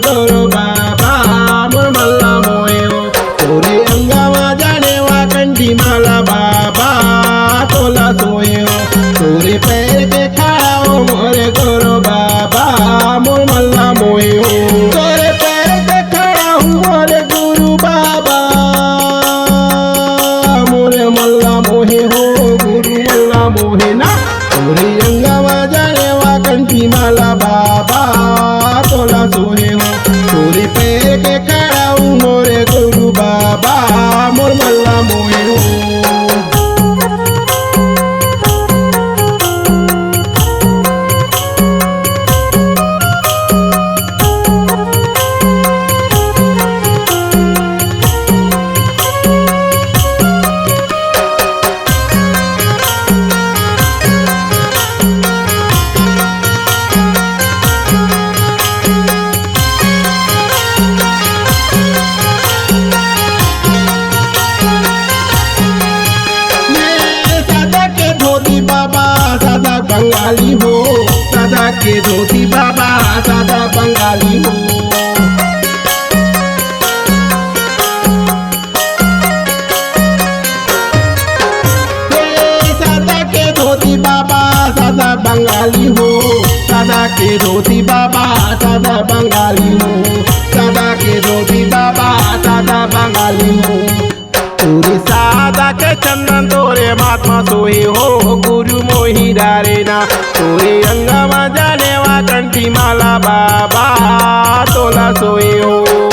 गुरु बाबा मोर मल्ला मोहे हो तोरे अंगावा जाने वा कंठी माला बाबा तोला सोए हो तोरे पैर के खड़ा हो मोरे गुरु बाबा मोर मल्ला मोहे हो तोरे पैर के खड़ा हूँ मोरे गुरु बाबा मोरे मल्ला मोहे हो गुरु मल्ला मोहे ना तोरे अंगावा जाने वा कंठी माला बाबा तोला सोहे हो तोरे पैर के खड़ा हूँ मोरे गुरु बाबा मोर मल्ला मोहे हो। बंगाली हो सादा के धोती बाबा सादा बंगाली हो सादा के धोती बाबा सादा बंगाली हो सादा के धोती बाबा सादा बंगाली हो सादा के धोती बाबा सादा बंगाली हो तोरे सादा के चंदन तोरे महात्मा सोए हो गुरु मोही डारे ना तोरे अंगवा जाने वा कंठी माला बाबा तोला सोए हो।